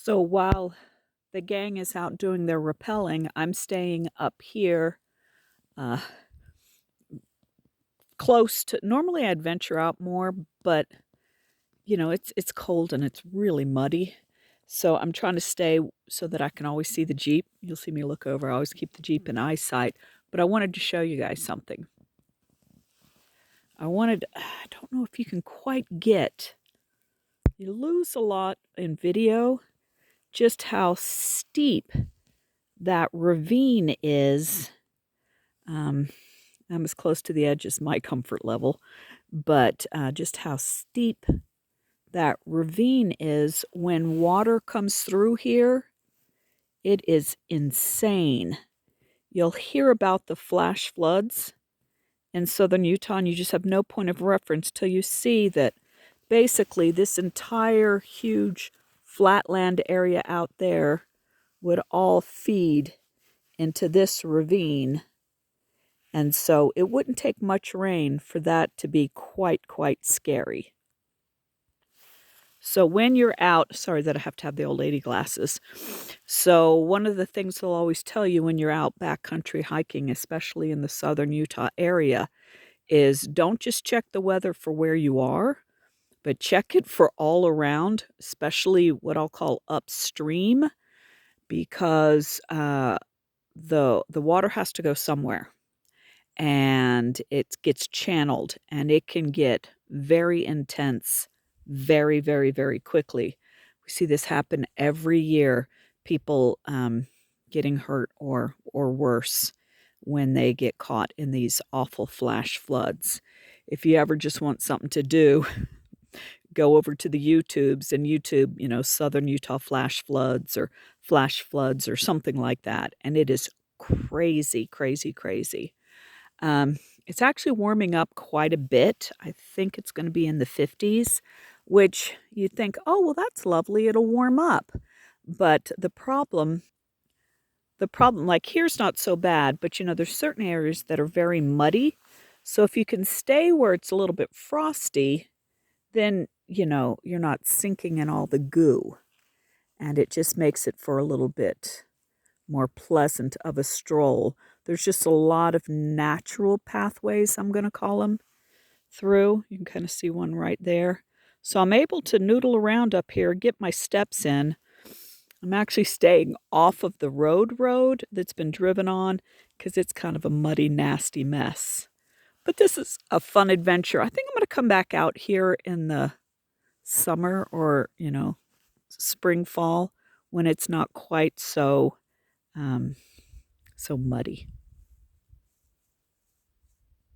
So while the gang is out doing their rappelling, I'm staying up here uh, close to. Normally, I'd venture out more, but it's cold and it's really muddy. So I'm trying to stay so that I can always see the Jeep. You'll see me look over. I always keep the Jeep in eyesight. But I wanted to show you guys something. I don't know if you can quite get. You lose a lot in video just how steep that ravine is. I'm as close to the edge as my comfort level, but just how steep that ravine is when water comes through here, it is insane. You'll hear about the flash floods in southern Utah, and you just have no point of reference till you see that basically this entire huge flatland area out there would all feed into this ravine. And so it wouldn't take much rain for that to be quite scary. So when you're out, sorry that I have to have the old lady glasses. So one of the things they'll always tell you when you're out backcountry hiking, especially in the southern Utah area, is don't just check the weather for where you are, but check it for all around, especially what I'll call upstream, because the water has to go somewhere. And it gets channeled and it can get very intense very quickly. We see this happen every year. People getting hurt or worse when they get caught in these awful flash floods. If you ever just want something to do, go over to the YouTubes and YouTube, Southern Utah flash floods or something like that. And it is crazy. It's actually warming up quite a bit. I think it's going to be in the 50s, which you think, oh, well, that's lovely. It'll warm up. But the problem, like here's not so bad, but there's certain areas that are very muddy. So if you can stay where it's a little bit frosty, then, you're not sinking in all the goo. And it just makes it for a little bit more pleasant of a stroll. There's just a lot of natural pathways, I'm going to call them, through. You can kind of see one right there. So I'm able to noodle around up here, get my steps in. I'm actually staying off of the road that's been driven on because it's kind of a muddy, nasty mess. But this is a fun adventure. I think I'm going to come back out here in the summer or, spring, fall when it's not quite so so muddy.